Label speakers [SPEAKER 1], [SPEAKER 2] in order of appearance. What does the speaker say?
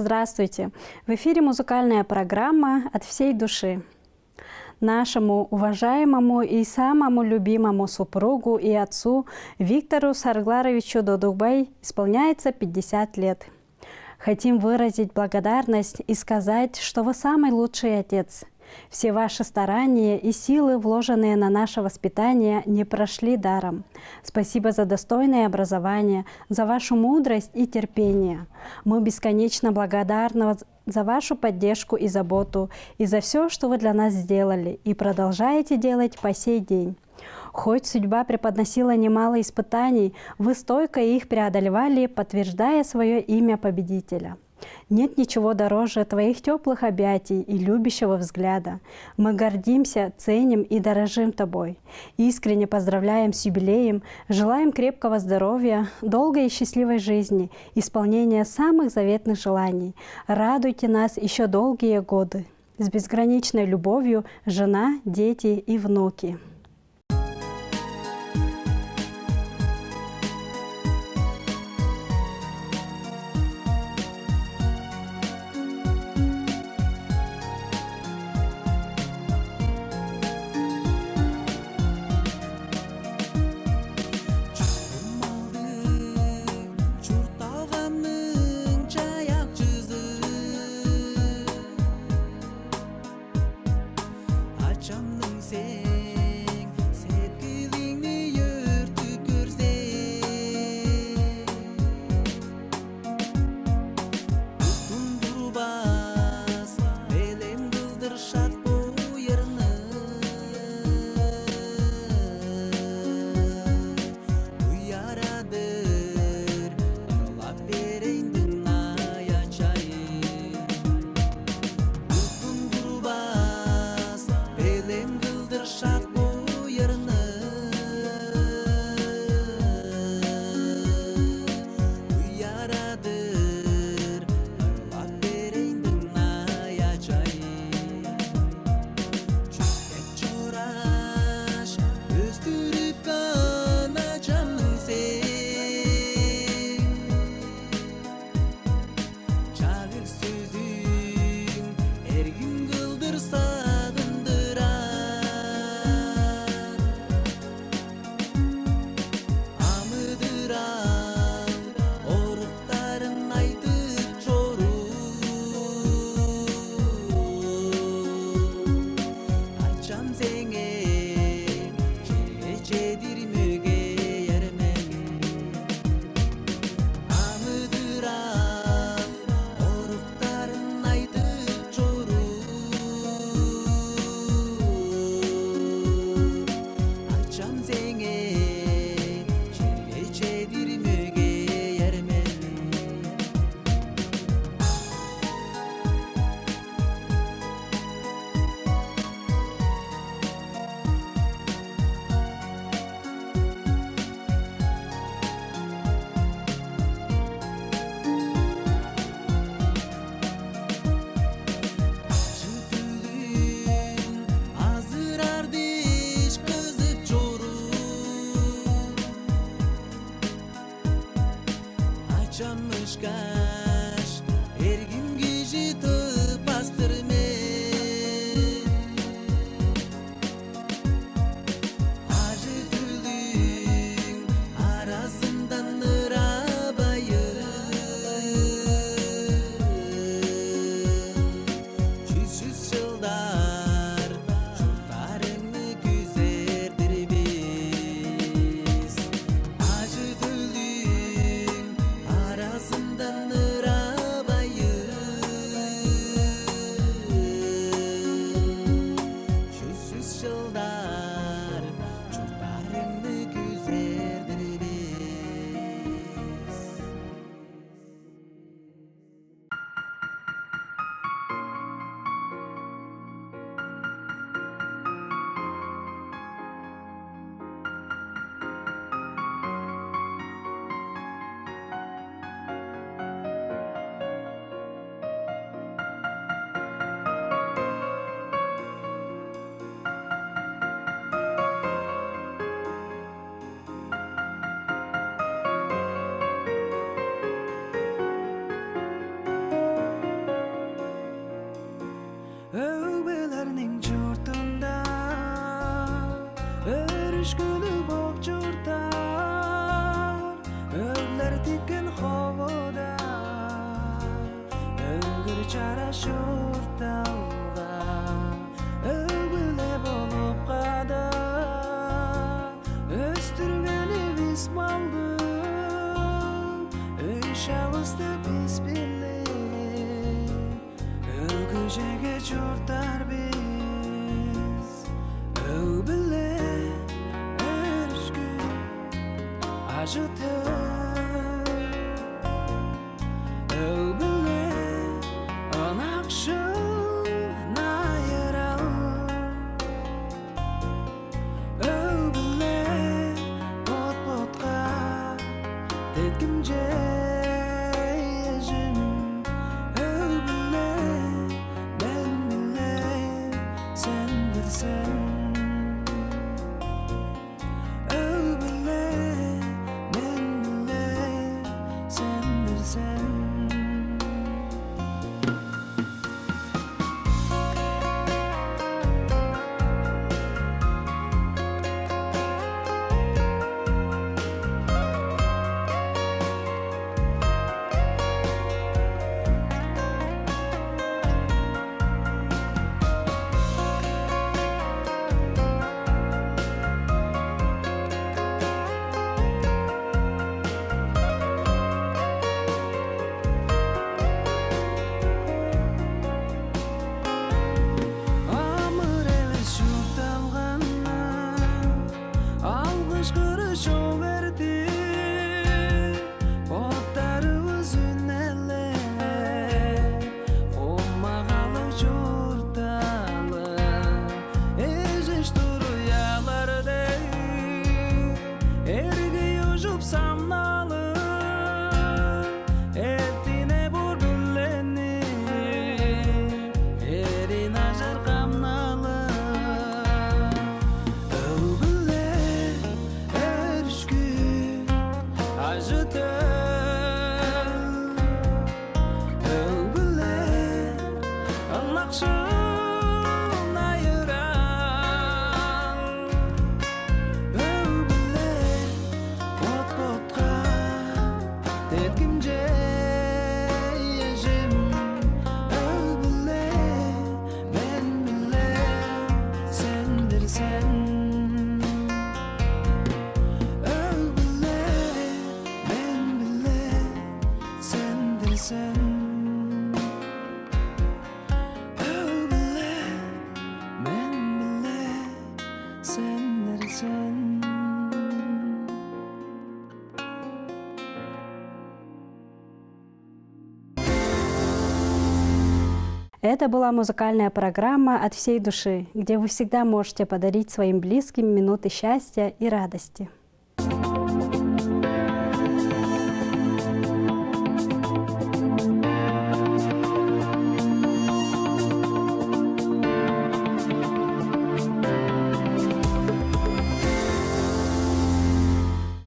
[SPEAKER 1] Здравствуйте! В эфире музыкальная программа «От всей души». Нашему уважаемому и самому любимому супругу и отцу Виктору Саргларовичу Додукбай исполняется 50 лет. Хотим выразить благодарность и сказать, что вы самый лучший отец. Все ваши старания и силы, вложенные на наше воспитание, не прошли даром. Спасибо за достойное образование, за вашу мудрость и терпение. Мы бесконечно благодарны за вашу поддержку и заботу, и за все, что вы для нас сделали и продолжаете делать по сей день. Хоть судьба преподносила немало испытаний, вы стойко их преодолевали, подтверждая свое имя победителя. Нет ничего дороже твоих теплых объятий и любящего взгляда. Мы гордимся, ценим и дорожим тобой. Искренне поздравляем с юбилеем, желаем крепкого здоровья, долгой и счастливой жизни, исполнения самых заветных желаний. Радуйте нас еще долгие годы. С безграничной любовью, жена, дети и внуки.
[SPEAKER 2] Açamның sen Erişkülü bokçurtar Öller tikken hovoda Öngür çara şurtalga Öbüle bolup qada Östürgeni biz maldı Öşavızdı biz bile Ögücege çurtar biz Öbüle erişkü acıtır Öbüle anakşına yaral Öbüle bot-botqa tetkimce yejim Öbüle ben bile sen bilsen Öbüle ben bile sen bilsen Amır eves şurtalğanna Alqışqırı şov erdi Botlarımız ünele Olmağalı şurtalı Eziş duruyalarda Ergi yujup samnalı Ertine burbullenip Erin ajar kamnalı Öbüle erişkü acıtır Öbüle anlakşın ayıran Öbüle bot-botqa tetkimce yejim Öbüle ben bile sendirsen Öbüle ben bile sendirsen Öbüle ben bile sendirsen
[SPEAKER 1] Это была музыкальная программа «От всей души», где вы всегда можете подарить своим близким минуты счастья и радости.